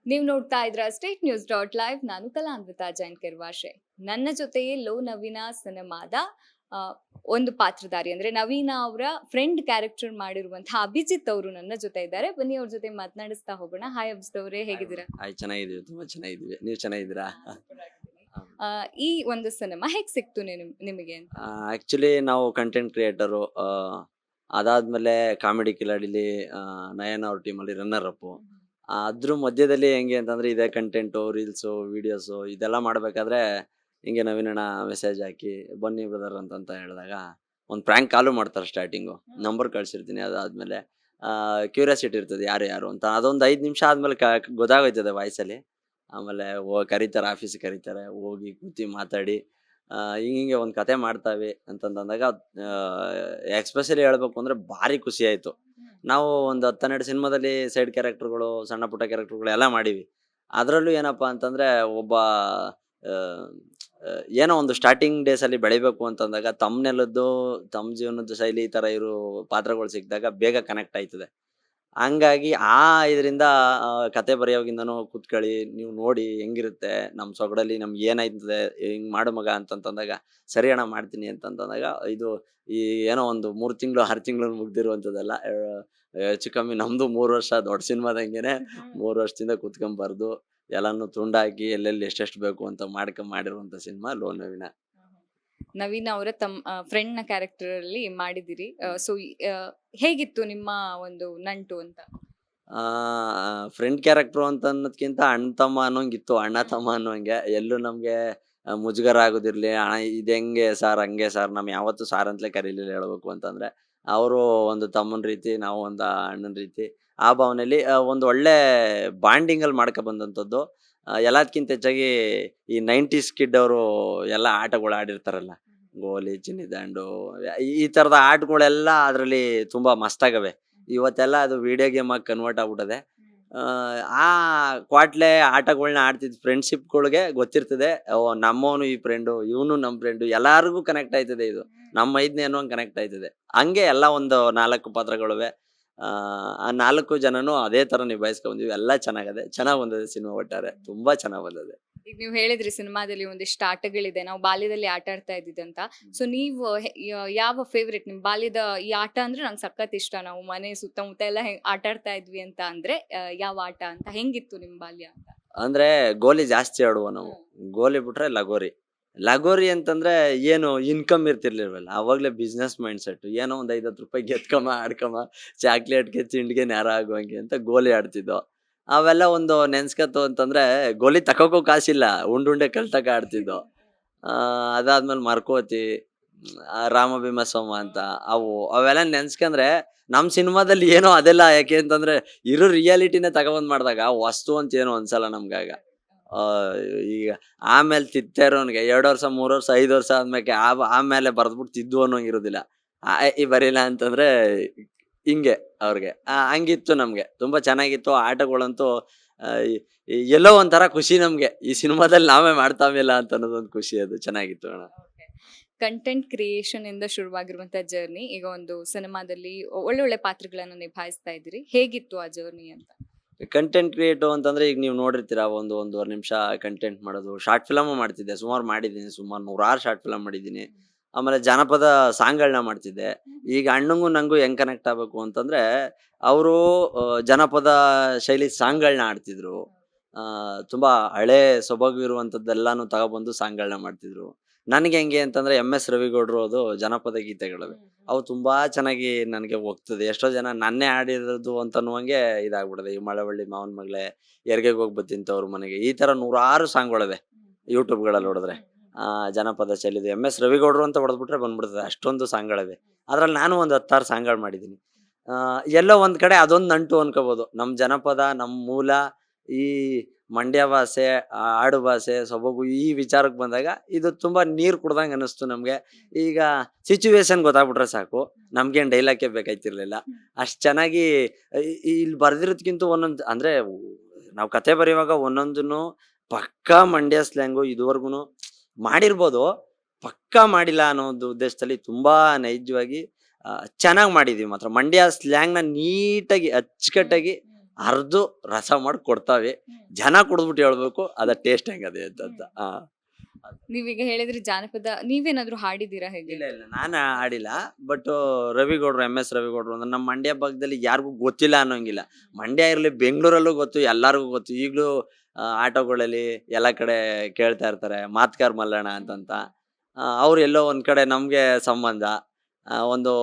ನೀವು ನೋಡ್ತಾ ಇದ್ರ ಸ್ಟೇಟ್ ನ್ಯೂಸ್.ಲೈವ್. ನಾನು ಕಲಾನ್ವಿತಾ ಜೈನ್ ಕೆರ್ವಾಶೆ. ನನ್ನ ಜೊತೆಯೇ ಲೋ ನವೀನ ಸಿನಿಮಾದ ಆ, ಒಂದು ಪಾತ್ರಧಾರಿ ಅಂದ್ರೆ ನವೀನ ಅವರ ಫ್ರೆಂಡ್ ಕ್ಯಾರೆಕ್ಟರ್ ಮಾಡಿರುವಂತಹ ಅಭಿಜಿತ್ ಅವರು ನನ್ನ ಜೊತೆ ಇದ್ದಾರೆ. ಬನ್ನಿ ಅವ್ರ ಜೊತೆ ಮಾತನಾಡಿಸ್ತಾ ಹೋಗೋಣ. ಹಾಯ್ ಅಭಿಜಿತ್ ಅವರೇ, ಹೇಗಿದ್ದೀರಾ? ಆಯ್ ಚೆನ್ನಾಗಿದೀವಿ, ತುಂಬಾ ಚೆನ್ನಾಗಿದೀವಿ. ನೀವು ಚೆನ್ನಾಗಿದ್ದೀರಾ? ಆ, ಈ ಒಂದು ಸಿನಿಮಾ ಹೇಗ್ ಸಿಕ್ತು ನಿಮಗೆ ಅಂತ? ಆಕ್ಚುಲಿ ನಾವು ಕಂಟೆಂಟ್ ಕ್ರಿಯೇಟರು. ಅದಾದ್ಮೇಲೆ ಕಾಮಿಡಿ ಕಿಲಾಡಿಲಿ ನಯನ ಅವ್ರ ಟೀಮಲ್ಲಿ ರನ್ನರ್ ಅಪ್. ಅದ್ರ ಮಧ್ಯದಲ್ಲಿ ಹೆಂಗೆ ಅಂತಂದ್ರೆ ಇದೇ ಕಂಟೆಂಟು, ರೀಲ್ಸು, ವಿಡಿಯೋಸು ಇದೆಲ್ಲ ಮಾಡ್ಬೇಕಾದ್ರೆ ಹಿಂಗೆ ನವೀನಣ್ಣ ಮೆಸೇಜ್ ಹಾಕಿ ಬನ್ನಿ ಬ್ರದರ್ ಅಂತ ಹೇಳಿದಾಗ ಒಂದು ಪ್ರ್ಯಾಂಕ್ ಕಾಲು ಮಾಡ್ತಾರೆ. ಸ್ಟಾರ್ಟಿಂಗು ನಂಬರ್ ಕಳ್ಸಿರ್ತೀನಿ. ಅದಾದ್ಮೇಲೆ ಕ್ಯೂರಿಯಾಸಿಟಿ ಇರ್ತದೆ ಯಾರು ಯಾರು ಅಂತ. ಅದೊಂದು 5 ನಿಮಿಷ ಆದ್ಮೇಲೆ ಗೊತ್ತಾಗೋಯ್ತದೆ ವಾಯ್ಸಲ್ಲಿ. ಆಮೇಲೆ ಕರೀತಾರೆ, ಆಫೀಸಿಗೆ ಕರೀತಾರೆ, ಹೋಗಿ ಕೂತಿ ಮಾತಾಡಿ ಹಿಂಗೆ ಒಂದು ಕತೆ ಮಾಡ್ತಾವೆ ಅಂತಂದಾಗ ಎಕ್ಸ್ಪೆಷಲಿ ಹೇಳ್ಬೇಕು ಅಂದ್ರೆ ಭಾರಿ ಖುಷಿ ಆಯ್ತು. ನಾವು ಒಂದು 10-12 ಸಿನಿಮಾದಲ್ಲಿ ಸೈಡ್ ಕ್ಯಾರೆಕ್ಟರ್ಗಳು, ಸಣ್ಣ ಪುಟ್ಟ ಕ್ಯಾರೆಕ್ಟರ್ಗಳು ಎಲ್ಲ ಮಾಡೀವಿ. ಅದರಲ್ಲೂ ಏನಪ್ಪಾ ಅಂತಂದ್ರೆ ಒಬ್ಬ ಆ, ಏನೋ ಒಂದು ಸ್ಟಾರ್ಟಿಂಗ್ ಡೇಸ್ ಅಲ್ಲಿ ಬೆಳಿಬೇಕು ಅಂತಂದಾಗ ತಮ್ಮನೆಲ್ಲದ್ದು ತಮ್ಮ ಜೀವನದ ಶೈಲಿ ಈ ತರ ಇರೋ ಪಾತ್ರಗಳು ಸಿಕ್ಕಿದಾಗ ಬೇಗ ಕನೆಕ್ಟ್ ಆಯ್ತದೆ. ಹಂಗಾಗಿ ಇದರಿಂದ ಕತೆ ಬರೆಯೋವಾಗಿಂದನೂ ಕೂತ್ಕೊಳ್ಳಿ, ನೀವು ನೋಡಿ ಹೆಂಗಿರುತ್ತೆ ನಮ್ಮ ಸೊಗಡಲ್ಲಿ ನಮ್ಗೆ ಏನಾಯ್ತದೆ, ಹಿಂಗ್ ಮಾಡು ಮಗ ಅಂತಂದಾಗ ಸರಿ ಅಣ್ಣ ಮಾಡ್ತೀನಿ ಅಂತಂದಾಗ ಇದು ಈ ಏನೋ ಒಂದು 3 ತಿಂಗಳು 6 ತಿಂಗಳು ಮುಗ್ದಿರುವಂಥದ್ದೆಲ್ಲ. ಹೆಚ್ಚು ಕಮ್ಮಿ ನಮ್ದು 3 ವರ್ಷ ದೊಡ್ಡ ಸಿನಿಮಾದಂಗೆನೆ 3 ವರ್ಷದಿಂದ ಕೂತ್ಕೊಂಬರ್ದು ಎಲ್ಲಾನು ತುಂಡಾಕಿ ಎಲ್ಲೆಲ್ಲಿ ಎಷ್ಟೆಷ್ಟು ಬೇಕು ಅಂತ ಮಾಡಿರುವಂತ ಸಿನಿಮಾ ಲೋ ನವೀನ. ನವೀನ ಅವರ ತಮ್ಮ ಫ್ರೆಂಡ್ ನ ಕ್ಯಾರೆಕ್ಟರ್ ಅಲ್ಲಿ ಮಾಡಿದಿರಿ. ಸೊ ಹೇಗಿತ್ತು ನಿಮ್ಮ ಒಂದು ನಂಟು ಅಂತ? ಫ್ರೆಂಡ್ ಕ್ಯಾರೆಕ್ಟರ್ ಅಂತ ಅನ್ನೋದ್ಕಿಂತ ಅಣ್ಣ ತಮ್ಮ ಅನ್ನೋಂಗಿತ್ತು, ಅಣ್ಣ ತಮ್ಮ ಅನ್ನೋಂಗೆ. ಎಲ್ಲೂ ನಮ್ಗೆ ಮುಜುಗರ ಆಗೋದಿರ್ಲಿ, ಅಣ್ಣ ಇದೆಂಗೆ ಸಾರ್ ಹಂಗೆ ಸಾರ್, ನಮ್ ಯಾವತ್ತೂ ಸಾರ್ ಅಂತಲೇ ಕರೀಲಿಲ್ಲ ಹೇಳ್ಬೇಕು ಅಂತಂದ್ರೆ. ಅವರು ಒಂದು ತಮ್ಮನ ರೀತಿ, ನಾವು ಒಂದು ಅಣ್ಣನ ರೀತಿ. ಆ ಭಾವನೆಯಲ್ಲಿ ಒಂದು ಒಳ್ಳೆ ಬಾಂಡಿಂಗ್ ಅಲ್ಲಿ ಮಾಡ್ಕೊ ಬಂದಂಥದ್ದು. ಎಲ್ಲದಕ್ಕಿಂತ ಹೆಚ್ಚಾಗಿ ಈ 90s ಕಿಡ್ ಅವರು ಎಲ್ಲ ಆಟಗಳು ಆಡಿರ್ತಾರಲ್ಲ, ಗೋಲಿ, ಚಿನ್ನಿ ದಾಂಡು, ಈ ತರದ ಆಟಗಳೆಲ್ಲ ಅದ್ರಲ್ಲಿ ತುಂಬಾ ಮಸ್ತಾಗವೆ. ಇವತ್ತೆಲ್ಲ ಅದು ವಿಡಿಯೋ ಗೇಮ್ ಆಗಿ ಕನ್ವರ್ಟ್ ಆಗ್ಬಿಟ್ಟದೆ. ಆ ಕ್ವಾಟ್ಲೆ ಆಟಗಳನ್ನ ಆಡ್ತಿದ್ ಫ್ರೆಂಡ್ಶಿಪ್ಗಳಿಗೆ ಗೊತ್ತಿರ್ತದೆ. ನಮ್ಮವನು ಈ ಫ್ರೆಂಡು, ಇವನು ನಮ್ಮ ಫ್ರೆಂಡು, ಎಲ್ಲಾರ್ಗು ಕನೆಕ್ಟ್ ಆಯ್ತದೆ. ಇದು ನಮ್ಮ ಐದನೇ ಅನ್ನೋ ಕನೆಕ್ಟ್ ಆಯ್ತದೆ. ಹಂಗೆ ಎಲ್ಲ ಒಂದು 4 ಪಾತ್ರಗಳಿವೆ. ಆ 4 ಜನನು ಅದೇ ತರ ನಿಭಾಯಿಸ್ಕೊಂಡ್ ಬಂದಿವಿ. ಎಲ್ಲ ಚೆನ್ನಾಗ್ ಬಂದಿದೆ ಸಿನಿಮಾ. ಒಟ್ಟಾರೆ ತುಂಬಾ ಚೆನ್ನಾಗ್ ಬಂದಿದೆ. ಈಗ ನೀವು ಹೇಳಿದ್ರಿ ಸಿನಿಮಾದಲ್ಲಿ ಒಂದಿಷ್ಟು ಆಟಗಳಿದೆ, ನಾವು ಬಾಲ್ಯದಲ್ಲಿ ಆಟ ಆಡ್ತಾ ಇದ್ದಿದ್ದಂತ. ಸೊ ನೀವು ಯಾವ ಫೇವ್ರೆಟ್ ನಿಮ್ ಬಾಲ್ಯದ ಈ ಆಟ ಅಂದ್ರೆ ನಂಗೆ ಸಖತ್ ಇಷ್ಟ, ನಾವು ಮನೆ ಸುತ್ತಮುತ್ತ ಎಲ್ಲ ಆಟ ಆಡ್ತಾ ಇದ್ವಿ ಅಂತ ಅಂದ್ರೆ ಯಾವ ಆಟ ಅಂತ, ಹೆಂಗಿತ್ತು ನಿಮ್ ಬಾಲ್ಯ ಅಂತ? ಅಂದ್ರೆ ಗೋಲಿ ಜಾಸ್ತಿ ಆಡುವ ನಾವು. ಗೋಲಿ ಬಿಟ್ರೆ ಲಗೋರಿ. ಲಗೋರಿ ಅಂತಂದ್ರೆ ಏನು ಇನ್ಕಮ್ ಇರ್ತಿರ್ಲಿಲ್ವಲ್ಲ, ಅವಾಗ್ಲೇ ಬಿಸ್ನೆಸ್ ಮೈಂಡ್ ಸೆಟ್. ಏನೋ ಒಂದ್ 5-10 ರೂಪಾಯಿ ಗೆದ್ಕಮ ಆಡ್ಕಮ, ಚಾಕ್ಲೇಟ್ಗೆ ತಿಂಡಿಗೆ ನೇರ ಆಗುವಂಗೆ ಅಂತ ಗೋಲಿ ಆಡ್ತಿದ್ದೋ. ಅವೆಲ್ಲ ಒಂದು ನೆನ್ಸ್ಕತ್ತು ಅಂತಂದ್ರೆ ಗೋಲಿ ತಕೋಕೋ ಕಾಸಿಲ್ಲ, ಉಂಡುಂಡೆ ಕಲ್ತಕ ಆಡ್ತಿದ್ದೋ. ಅದಾದ್ಮೇಲೆ ಮರ್ಕೋತಿ, ರಾಮ ಭೀಮ ಸೋಮ ಅಂತ ಅವೆಲ್ಲ ನೆನ್ಸ್ಕಂದ್ರೆ ನಮ್ ಸಿನಿಮಾದಲ್ಲಿ ಏನೋ ಅದೆಲ್ಲ. ಯಾಕೆ ಅಂತಂದ್ರೆ ಇರೋ ರಿಯಾಲಿಟಿನೇ ತಗೊಬಂದ್ ಮಾಡಿದಾಗ ವಸ್ತು ಅಂತ ಏನೋ ಅನ್ಸಲ್ಲ ನಮ್ಗಾಗ. ಈಗ ಆಮೇಲೆ ತಿತ್ತೇರೋನ್ಗೆ 2 ವರ್ಷ 3 ವರ್ಷ 5 ವರ್ಷ ಆದ್ಮೇಲೆ ಆಮೇಲೆ ಬರ್ದ್ಬಿಟ್ಟು ತಿದ್ದು ಅನ್ನೋಂಗಿರೋದಿಲ್ಲ. ಈ ಬರೀಲ್ಲ ಅಂತಂದ್ರೆ ಹಿಂಗೆ ಅವ್ರಿಗೆ ಹಂಗಿತ್ತು. ನಮ್ಗೆ ತುಂಬಾ ಚೆನ್ನಾಗಿತ್ತು ಆಟಗಳಂತೂ. ಎಲ್ಲೋ ಒಂಥರ ಖುಷಿ ನಮ್ಗೆ, ಈ ಸಿನಿಮಾದಲ್ಲಿ ನಾವೇ ಮಾಡ್ತಾವಿಲ್ಲ ಅಂತ ಅನ್ನೋದೊಂದು ಖುಷಿ. ಅದು ಚೆನ್ನಾಗಿತ್ತು ಅಣ್ಣ. ಕಂಟೆಂಟ್ ಕ್ರಿಯೇಷನ್ ಇಂದ ಶುರುವಾಗಿರುವಂತ ಜರ್ನಿ ಈಗ ಒಂದು ಸಿನಿಮಾದಲ್ಲಿ ಒಳ್ಳೊಳ್ಳೆ ಪಾತ್ರಗಳನ್ನ ನಿಭಾಯಿಸ್ತಾ ಇದ್ದೀರಿ. ಹೇಗಿತ್ತು ಆ ಜರ್ನಿ ಅಂತ? ಕಂಟೆಂಟ್ ಕ್ರಿಯೇಟಿವ್ ಅಂತಂದ್ರೆ ಈಗ ನೀವು ನೋಡಿರ್ತೀರಾ, ಒಂದೂವರೆ ನಿಮಿಷ ಕಂಟೆಂಟ್ ಮಾಡೋದು. ಶಾರ್ಟ್ ಫಿಲಮ್ ಮಾಡಿದ್ದೆ, ಸುಮಾರು ಮಾಡಿದ್ದೀನಿ. ಸುಮಾರು 100 ಶಾರ್ಟ್ ಫಿಲಮ್ ಮಾಡಿದ್ದೀನಿ. ಆಮೇಲೆ ಜಾನಪದ ಸಾಂಗ್ಗಳನ್ನ ಮಾಡ್ತಿದ್ದೆ. ಈಗ ಅಣ್ಣಂಗೂ ನಂಗೂ ಹೆಂಗ್ ಕನೆಕ್ಟ್ ಆಗ್ಬೇಕು ಅಂತಂದ್ರೆ, ಅವರು ಜನಪದ ಶೈಲಿ ಸಾಂಗ್ಗಳನ್ನ ಆಡ್ತಿದ್ರು. ತುಂಬಾ ಹಳೆ ಸೊಬಗು ಇರುವಂತದ್ದೆಲ್ಲಾನು ತಗೊಬಂದು ಸಾಂಗ್ಗಳನ್ನ ಮಾಡ್ತಿದ್ರು. ನನ್ಗೆ ಹೆಂಗೆ ಅಂತಂದ್ರೆ MS ರವಿಗೌಡ್ರು ಅದು ಜನಪದ ಗೀತೆಗಳಿವೆ, ಅವು ತುಂಬಾ ಚೆನ್ನಾಗಿ ನನಗೆ ಹೋಗ್ತದೆ. ಎಷ್ಟೋ ಜನ ನನ್ನೇ ಆಡಿರೋದು ಅಂತ ಅನ್ನುವಂಗೆ ಇದಾಗ್ಬಿಡದೆ. ಈ ಮಳವಳ್ಳಿ ಮಾವನ್ ಮಗಳೇ, ಎರ್ಗೆಗೆ ಹೋಗಿ ಬತ್ತಿಂತವ್ರ ಮನೆಗೆ, ಈ ತರ 100 ಸಾಂಗ್ಗಳಿವೆ ಯೂಟ್ಯೂಬ್ಗಳಲ್ಲಿ ನೋಡಿದ್ರೆ. ಜನಪದ ಶೈಲಿದು MS ರವಿಗೌಡ್ರು ಅಂತ ಹೊಡೆದ್ಬಿಟ್ರೆ ಬಂದ್ಬಿಡ್ತದೆ, ಅಷ್ಟೊಂದು ಸಾಂಗ್ಗಳಿವೆ. ಅದ್ರಲ್ಲಿ ನಾನು ಒಂದು 10-6 ಸಾಂಗ್ಗಳು ಮಾಡಿದ್ದೀನಿ. ಎಲ್ಲೋ ಒಂದ್ ಕಡೆ ಅದೊಂದು ನಂಟು ಅನ್ಕೋಬಹುದು. ನಮ್ ಜನಪದ, ನಮ್ ಮೂಲ, ಈ ಮಂಡ್ಯ ಭಾಷೆ, ಆಡು ಭಾಷೆ, ಸೊಬಗು, ಈ ವಿಚಾರಕ್ಕೆ ಬಂದಾಗ ಇದು ತುಂಬಾ ನೀರ್ ಕುಡ್ದಂಗ್ ಅನಿಸ್ತು ನಮ್ಗೆ. ಈಗ ಸಿಚುವೇಶನ್ ಗೊತ್ತಾಗ್ಬಿಟ್ರೆ ಸಾಕು, ನಮ್ಗೇನ್ ಡೈಲಾಗೇ ಬೇಕಾಯ್ತಿರ್ಲಿಲ್ಲ. ಅಷ್ಟ್ ಚೆನ್ನಾಗಿ ಇಲ್ಲಿ ಬರ್ದಿರೋದ್ಕಿಂತ ಒಂದೊಂದ್ ಅಂದ್ರೆ ನಾವ್ ಕತೆ ಬರೆಯುವಾಗ ಒಂದೊಂದನ್ನು ಪಕ್ಕಾ ಮಂಡ್ಯ ಸ್ಲ್ಯಾಂಗು ಇದುವರೆಗೂನು ಮಾಡಿರ್ಬೋದು, ಪಕ್ಕಾ ಮಾಡಿಲ್ಲ ಅನ್ನೋ ಒಂದು ಉದ್ದೇಶದಲ್ಲಿ ತುಂಬಾ ನೈಜವಾಗಿ ಚೆನ್ನಾಗ್ ಮಾಡಿದೀವಿ. ಮಾತ್ರ ಮಂಡ್ಯ ಸ್ಲ್ಯಾಂಗ್ ನ ನೀಟಾಗಿ ಅಚ್ಚುಕಟ್ಟಾಗಿ ಅರ್ದು ರಸ ಮಾಡಿ ಕೊಡ್ತಾವೆ. ಜನ ಕುಡಿದ್ಬಿಟ್ಟು ಹೇಳ್ಬೇಕು ಅದ ಟೇಸ್ಟ್ ಹೆಂಗದೆ ಅಂತ. ನೀವೀಗ ಹೇಳಿದ್ರಿ ಜಾನಪದ, ನೀವೇನಾದ್ರೂ ಹಾಡಿದೀರಾ ಹೇಗೆ? ಇಲ್ಲ ಇಲ್ಲ ನಾನು ಆಡಿಲ್ಲ. ಬಟ್ ರವಿಗೌಡ್ರು MS ರವಿಗೌಡ್ರು ಅಂದ್ರೆ ನಮ್ಮ ಮಂಡ್ಯ ಭಾಗದಲ್ಲಿ ಯಾರಿಗೂ ಗೊತ್ತಿಲ್ಲ ಅನ್ನೋಂಗಿಲ್ಲ. ಮಂಡ್ಯ ಇರ್ಲಿ ಬೆಂಗಳೂರಲ್ಲೂ ಗೊತ್ತು, ಎಲ್ಲಾರ್ಗೂ ಗೊತ್ತು. ಈಗಲೂ ಆಟೋಗಳಲ್ಲಿ ಎಲ್ಲ ಕಡೆ ಕೇಳ್ತಾ ಇರ್ತಾರೆ ಮಾತ್ಕಾರ್ ಮಲ್ಲಣ್ಣ ಅಂತಂತ. ಅವ್ರು ಎಲ್ಲೋ ಒಂದ್ ಕಡೆ ನಮ್ಗೆ ಸಂಬಂಧ, ಒಂದು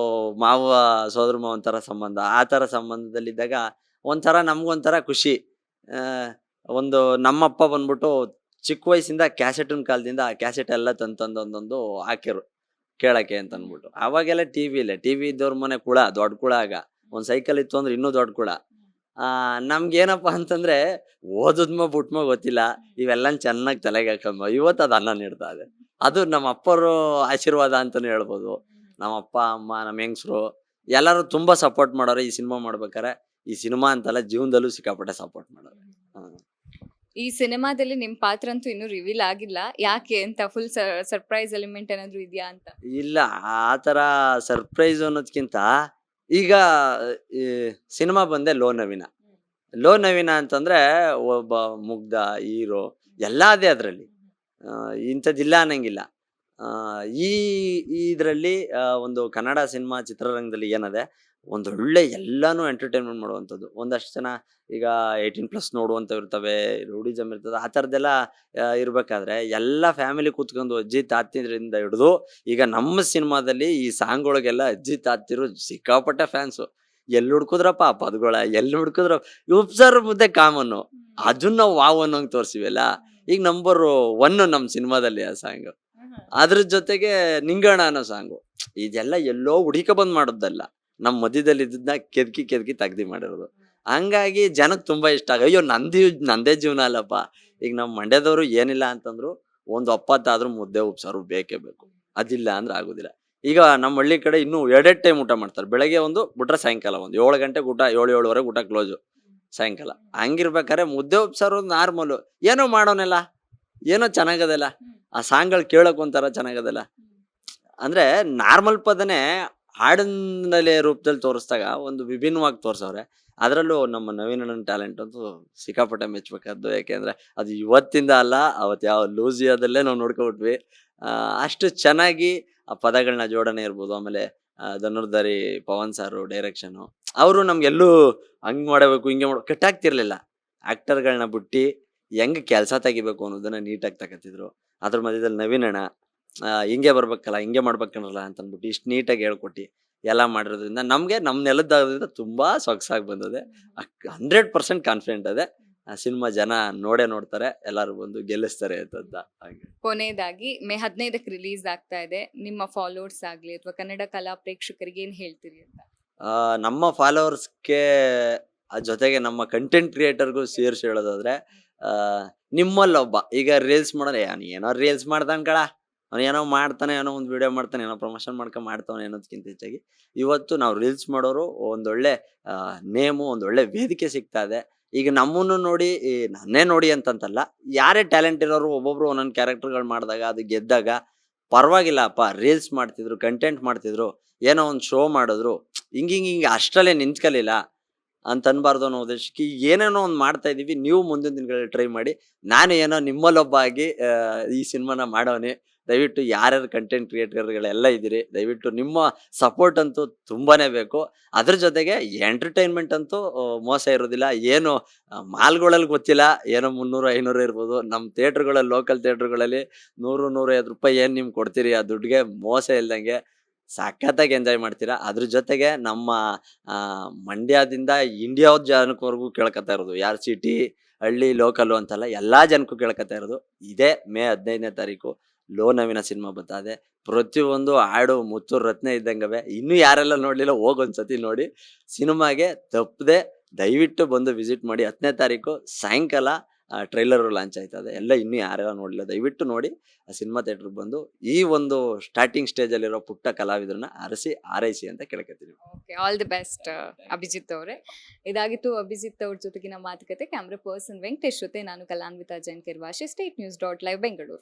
ಮಾವ ಸೋದರ ಮಾವನ್ ತರ ಸಂಬಂಧ. ಆ ತರ ಸಂಬಂಧದಲ್ಲಿದ್ದಾಗ ಒಂಥರ ನಮ್ಗೊಂಥರ ಖುಷಿ. ಆ ಒಂದು ನಮ್ಮಪ್ಪ ಬಂದ್ಬಿಟ್ಟು ಚಿಕ್ಕ ವಯಸ್ಸಿಂದ ಕ್ಯಾಸೆಟಿನ ಕಾಲದಿಂದ ಆ ಕ್ಯಾಸೆಟ್ ಎಲ್ಲ ತಂದೊಂದೊಂದೊಂದು ಹಾಕಿರು ಕೇಳಕ್ಕೆ ಅಂತ ಅಂದ್ಬಿಟ್ಟು. ಅವಾಗೆಲ್ಲ ಟಿವಿ ಇಲ್ಲ. ಟಿವಿ ಇದ್ದವ್ರ ಮನೆ ಕುಳ, ದೊಡ್ಡ ಕುಳ. ಆಗ ಒಂದ್ ಸೈಕಲ್ ಇತ್ತು ಅಂದ್ರೆ ಇನ್ನೂ ದೊಡ್ಡ ಕುಳ. ನಮ್ಗೇನಪ್ಪಾ ಅಂತಂದ್ರೆ ಓದದ್ಮ ಬಿಟ್ಮ ಗೊತ್ತಿಲ್ಲ, ಇವೆಲ್ಲ ಚೆನ್ನಾಗಿ ತಲೆಗೆ ಹಾಕಂಬ ಇವತ್ತು ಅದು ಅನ್ನ ನೀಡ್ತಾ ಇದೆ. ಅದು ನಮ್ಮ ಅಪ್ಪರು ಆಶೀರ್ವಾದ ಅಂತಾನೆ ಹೇಳ್ಬೋದು. ನಮ್ಮ ಅಪ್ಪ ಅಮ್ಮ ನಮ್ಮ ಹೆಂಗಸರು ಎಲ್ಲರೂ ತುಂಬಾ ಸಪೋರ್ಟ್ ಮಾಡೋರು ಈ ಸಿನಿಮಾ ಮಾಡ್ಬೇಕಾರೆ. ಈ ಸಿನಿಮಾ ಅಂತಲ್ಲ, ಜೀವನದಲ್ಲೂ ಸಿಕ್ಕಾಪಟ್ಟೆ ಸಪೋರ್ಟ್ ಮಾಡೋರು. ಈ ಸಿನಿಮಾದಲ್ಲಿ ನಿಮ್ ಪಾತ್ರ ಅಂತೂ ಇನ್ನೂ ರಿವೀಲ್ ಆಗಿಲ್ಲ, ಯಾಕೆ ಅಂತ? ಫುಲ್ ಸರ್ಪ್ರೈಸ್ ಎಲಿಮೆಂಟ್ ಏನಾದ್ರು ಇದೆಯಾ ಅಂತ? ಇಲ್ಲ, ಆ ತರ ಸರ್ಪ್ರೈಸ್ ಅನ್ನೋದ್ಕಿಂತ ಈಗ ಈ ಸಿನಿಮಾ ಬಂದೆ ಲೋ ನವೀನ. ಲೋ ನವೀನ ಅಂತಂದ್ರೆ ಒಬ್ಬ ಮುಗ್ಧ ಹೀರೋ ಎಲ್ಲ ಅದೇ ಅದ್ರಲ್ಲಿ. ಇಂಥದ್ದಿಲ್ಲ ಅನ್ನಂಗಿಲ್ಲ. ಈ ಇದ್ರಲ್ಲಿ ಒಂದು ಕನ್ನಡ ಸಿನಿಮಾ ಚಿತ್ರರಂಗದಲ್ಲಿ ಏನದೆ, ಒಂದೊಳ್ಳೆ ಎಲ್ಲಾನು ಎಂಟರ್ಟೈನ್ಮೆಂಟ್ ಮಾಡುವಂಥದ್ದು. ಒಂದಷ್ಟು ಜನ ಈಗ 18+ ನೋಡುವಂಥವು ಇರ್ತವೆ, ರೌಡಿಸಮ್ ಇರ್ತದೆ, ಆ ಥರದ್ದೆಲ್ಲ ಇರ್ಬೇಕಾದ್ರೆ ಎಲ್ಲ ಫ್ಯಾಮಿಲಿ ಕೂತ್ಕೊಂಡು ಅಜ್ಜಿ ತಾತಿದ್ರಿಂದ ಹಿಡಿದು ಈಗ ನಮ್ಮ ಸಿನಿಮಾದಲ್ಲಿ ಈ ಸಾಂಗ್ಗಳಿಗೆಲ್ಲ ಅಜ್ಜಿ ತಾತಿರು ಸಿಕ್ಕಾಪಟ್ಟೆ ಫ್ಯಾನ್ಸು. ಎಲ್ಲಿ ಹುಡ್ಕುದ್ರಪ್ಪ ಆ ಪದಗಳ, ಎಲ್ಲಿ ಹುಡ್ಕುದ್ರ ಉಪ್ಸಾರ ಮುದ್ದೆ ಕಾಮನ್ನು, ಅದನ್ನ ನಾವು ವಾವ್ ಅನ್ನೋಂಗ್ ತೋರ್ಸಿವಲ್ಲ. ಈಗ ನಂಬರ್ 1 ನಮ್ಮ ಸಿನಿಮಾದಲ್ಲಿ ಆ ಸಾಂಗ್. ಅದ್ರ ಜೊತೆಗೆ ನಿಂಗಣ ಅನ್ನೋ ಸಾಂಗು. ಇದೆಲ್ಲ ಎಲ್ಲೋ ಹುಡುಕ ಬಂದ್ ಮಾಡೋದಲ್ಲ, ನಮ್ಮ ಮಧ್ಯದಲ್ಲಿ ಇದ್ದನ್ನ ಕೆದ್ಕಿ ತೆಗ್ದಿ ಮಾಡಿರೋದು. ಹಂಗಾಗಿ ಜನಕ್ಕೆ ತುಂಬಾ ಇಷ್ಟ ಅಯ್ಯೋ ನಂದೇ ಜೀವನ ಅಲ್ಲಪ್ಪ. ಈಗ ನಮ್ಮ ಮಂಡ್ಯದವರು ಏನಿಲ್ಲ ಅಂತಂದ್ರು ಒಂದು ಒಪ್ಪತ್ತಾದ್ರೂ ಮುದ್ದೆ ಉಪ್ಸಾರು ಬೇಕೇ ಬೇಕು. ಅದಿಲ್ಲ ಅಂದ್ರೆ ಆಗುದಿಲ್ಲ. ಈಗ ನಮ್ಮ ಹಳ್ಳಿ ಕಡೆ ಇನ್ನೂ 2 ಟೈಮ್ ಊಟ ಮಾಡ್ತಾರೆ. ಬೆಳಗ್ಗೆ ಒಂದು ಬಿಟ್ರೆ ಸಾಯಂಕಾಲ ಒಂದು. 7 ಗಂಟೆಗೆ ಊಟ, 7-7:30 ಊಟ ಕ್ಲೋಸು ಸಾಯಂಕಾಲ. ಹಂಗಿರ್ಬೇಕಾರೆ ಮುದ್ದೆ ಉಪ್ಸಾರು ನಾರ್ಮಲ್ ಏನೋ ಮಾಡೋನೆಲ್ಲ, ಏನೋ ಚೆನ್ನಾಗದಲ್ಲ. ಆ ಸಾಂಗ್ಗಳು ಕೇಳಕ್ ಒಂಥರ ಚೆನ್ನಾಗದಲ್ಲ. ಅಂದ್ರೆ ನಾರ್ಮಲ್ ಪದನೇ ಹಾಡಿನಲ್ಲಿ ರೂಪದಲ್ಲಿ ತೋರಿಸಿದಾಗ ಒಂದು ವಿಭಿನ್ನವಾಗಿ ತೋರ್ಸವ್ರೆ. ಅದರಲ್ಲೂ ನಮ್ಮ ನವೀನಣ್ಣನ ಟ್ಯಾಲೆಂಟ್ ಅಂತೂ ಸಿಕ್ಕಾಪಟ್ಟೆ ಮೆಚ್ಬೇಕಾದ್ದು. ಯಾಕೆಂದ್ರೆ ಅದು ಇವತ್ತಿಂದ ಅಲ್ಲ, ಅವತ್ತು ಯಾವ ಲೂಸಿಯಾದಲ್ಲೇ ನಾವು ನೋಡ್ಕೊಬಿಟ್ವಿ. ಅಷ್ಟು ಚೆನ್ನಾಗಿ ಆ ಪದಗಳನ್ನ ಜೋಡಣೆ ಇರ್ಬೋದು. ಆಮೇಲೆ ಧನುರ್ಧಾರಿ ಪವನ್ ಸಾರು ಡೈರೆಕ್ಷನು, ಅವರು ನಮ್ಗೆಲ್ಲೂ ಹಂಗ್ ಮಾಡಬೇಕು ಹಿಂಗೆ ಕಟ್ಟಾಗ್ತಿರ್ಲಿಲ್ಲ. ಆಕ್ಟರ್ಗಳನ್ನ ಬಿಟ್ಟು ಹೆಂಗ್ ಕೆಲಸ ತೆಗಿಬೇಕು ಅನ್ನೋದನ್ನ ನೀಟಾಗಿ ತಗತಿದ್ರು. ಅದ್ರ ಮಧ್ಯದಲ್ಲಿ ನವೀನಣ್ಣ ಹಿಂಗೆ ಬರ್ಬೇಕಲ್ಲ, ಹಿಂಗೆ ಮಾಡ್ಬೇಕನ್ನಲ್ಲ ಅಂತ ಅಂದ್ಬಿಟ್ಟು ಇಷ್ಟು ನೀಟಾಗಿ ಹೇಳ್ಕೊಟ್ಟು ಎಲ್ಲ ಮಾಡಿರೋದ್ರಿಂದ ನಮ್ಗೆ ನಮ್ಮ ನೆಲದಾದ್ರಿಂದ ತುಂಬಾ ಸೊಗಸಾಗಿ ಬಂದದೆ. 100% ಕಾನ್ಫಿಡೆಂಟ್ ಅದೇ ಆ ಸಿನಿಮಾ ಜನ ನೋಡೇ ನೋಡ್ತಾರೆ, ಎಲ್ಲರೂ ಬಂದು ಗೆಲ್ಲಿಸ್ತಾರೆ ಅಂತ. ಹಾಗೆ ಕೊನೆಯದಾಗಿ ಮೇ 15ಕ್ಕೆ ರಿಲೀಸ್ ಆಗ್ತಾ ಇದೆ. ನಿಮ್ಮ ಫಾಲೋವರ್ಸ್ ಆಗ್ಲಿ ಅಥವಾ ಕನ್ನಡ ಕಲಾ ಪ್ರೇಕ್ಷಕರಿಗೆ ಏನ್ ಹೇಳ್ತೀರಿ ಅಂತ? ನಮ್ಮ ಫಾಲೋವರ್ಸ್ಗೆ ಜೊತೆಗೆ ನಮ್ಮ ಕಂಟೆಂಟ್ ಕ್ರಿಯೇಟರ್ಗೂ ಸೇರಿಸಿ ಹೇಳೋದಾದ್ರೆ, ನಿಮ್ಮಲ್ಲೊಬ್ಬ ಈಗ ರೀಲ್ಸ್ ಮಾಡೋರು, ಏನೋ ರೀಲ್ಸ್ ಮಾಡ್ತಾನೆ ಕಳ, ಅವ್ನು ಏನೋ ಮಾಡ್ತಾನೆ, ಏನೋ ಒಂದು ವಿಡಿಯೋ ಮಾಡ್ತಾನೆ, ಏನೋ ಪ್ರಮೋಷನ್ ಮಾಡ್ತಾನೆ ಅನ್ನೋದಕ್ಕಿಂತ ಹೆಚ್ಚಾಗಿ ಇವತ್ತು ನಾವು ರೀಲ್ಸ್ ಮಾಡೋರು ಒಂದೊಳ್ಳೆ ನೇಮು, ಒಂದೊಳ್ಳೆ ವೇದಿಕೆ ಸಿಗ್ತಾ ಇದೆ. ಈಗ ನಮ್ಮನ್ನು ನೋಡಿ, ನನ್ನೇ ನೋಡಿ ಅಂತಂತಲ್ಲ, ಯಾರೇ ಟ್ಯಾಲೆಂಟ್ ಇರೋರು ಒಬ್ಬೊಬ್ರು ಒಂದೊಂದು ಕ್ಯಾರೆಕ್ಟರ್ಗಳು ಮಾಡಿದಾಗ ಅದು ಗೆದ್ದಾಗ ಪರವಾಗಿಲ್ಲ ಅಪ್ಪ, ರೀಲ್ಸ್ ಮಾಡ್ತಿದ್ರು, ಕಂಟೆಂಟ್ ಮಾಡ್ತಿದ್ರು, ಏನೋ ಒಂದು ಶೋ ಮಾಡಿದ್ರು, ಹಿಂಗೆ ಅಷ್ಟರಲ್ಲೇ ನಿಂತ್ಕಲಿಲ್ಲ ಅಂತ ಅನ್ಬಾರ್ದು ಅನ್ನೋ ಉದ್ದೇಶಕ್ಕೆ ಏನೇನೋ ಒಂದು ಮಾಡ್ತಾ ಇದೀವಿ. ನೀವು ಮುಂದಿನ ದಿನಗಳಲ್ಲಿ ಟ್ರೈ ಮಾಡಿ. ನಾನು ಏನೋ ನಿಮ್ಮಲ್ಲೊಬ್ಬ ಆಗಿ ಈ ಸಿನಿಮಾನ ಮಾಡೋನೆ. ದಯವಿಟ್ಟು ಯಾರ್ಯಾರು ಕಂಟೆಂಟ್ ಕ್ರಿಯೇಟರ್ಗಳೆಲ್ಲ ಇದ್ದೀರಿ, ದಯವಿಟ್ಟು ನಿಮ್ಮ ಸಪೋರ್ಟ್ ಅಂತೂ ತುಂಬಾನೇ ಬೇಕು. ಅದ್ರ ಜೊತೆಗೆ ಎಂಟರ್ಟೈನ್ಮೆಂಟ್ ಅಂತೂ ಮೋಸ ಇರೋದಿಲ್ಲ. ಏನು ಮಾಲ್ಗಳಲ್ಲಿ ಗೊತ್ತಿಲ್ಲ, ಏನೋ 300-500 ಇರ್ಬೋದು. ನಮ್ಮ ಥಿಯೇಟ್ರ್ಗಳಲ್ಲಿ, ಲೋಕಲ್ ಥಿಯೇಟ್ರ್ಗಳಲ್ಲಿ 100-150 ರೂಪಾಯಿ ಏನು ನಿಮ್ಗೆ ಕೊಡ್ತೀರಿ, ಆ ದುಡ್ಡಿಗೆ ಮೋಸ ಇಲ್ದಂಗೆ ಸಖತ್ತಾಗಿ ಎಂಜಾಯ್ ಮಾಡ್ತೀರಾ. ಅದ್ರ ಜೊತೆಗೆ ನಮ್ಮ ಮಂಡ್ಯದಿಂದ ಇಂಡಿಯಾದ ಜನಕ್ಕವರೆಗೂ ಕೇಳ್ಕೊತಾ ಇರೋದು, ಯಾರು ಸಿಟಿ ಹಳ್ಳಿ ಲೋಕಲ್ಲು ಅಂತಲ್ಲ, ಎಲ್ಲಾ ಜನಕ್ಕೂ ಕೇಳ್ಕೊತಾ ಇರೋದು ಇದೇ ಮೇ 15ನೇ ತಾರೀಕು ಲೋ ನವೀನ ಸಿನಿಮಾ ಬರ್ತಾ ಇದೆ. ಪ್ರತಿಯೊಂದು ಹಾಡು ಮುತ್ತು ರತ್ನ ಇದ್ದಂಗವೆ. ಇನ್ನೂ ಯಾರೆಲ್ಲ ನೋಡ್ಲಿಲ್ಲ ಹೋಗೊಂದ್ಸತಿ ನೋಡಿ. ಸಿನಿಮಾಗೆ ತಪ್ಪದೆ ದಯವಿಟ್ಟು ಬಂದು ವಿಸಿಟ್ ಮಾಡಿ. 10ನೇ ತಾರೀಕು ಸಾಯಂಕಾಲ ಟ್ರೈಲರ್ ಲಾಂಚ್ ಆಯ್ತದೆ. ಎಲ್ಲ ಇನ್ನೂ ಯಾರೆಲ್ಲ ನೋಡಲಿಲ್ಲ ದಯವಿಟ್ಟು ನೋಡಿ. ಆ ಸಿನಿಮಾ ಥಿಯೇಟ್ರಿಗೆ ಬಂದು ಈ ಒಂದು ಸ್ಟಾರ್ಟಿಂಗ್ ಸ್ಟೇಜಲ್ಲಿರೋ ಪುಟ್ಟ ಕಲಾವಿದರನ್ನ ಆರೈಸಿ ಅಂತ ಕೇಳ್ಕೊತೀನಿ. Okay, all the best Abhijit ಅವರೇ. ಇದಾಗಿತ್ತು ಅಭಿಜಿತ್ ಅವ್ರ ಜೊತೆಗಿನ ಮಾತುಕತೆ. ಕ್ಯಾಮ್ರಾ ಪರ್ಸನ್ ವೆಂಕಟೇಶ್ ಜೊತೆ ನಾನು ಕಲಾನ್ವಿತಾ ಜೈನ್ ಕೆರ್ವಾಶೆ. State news .live Bengaluru.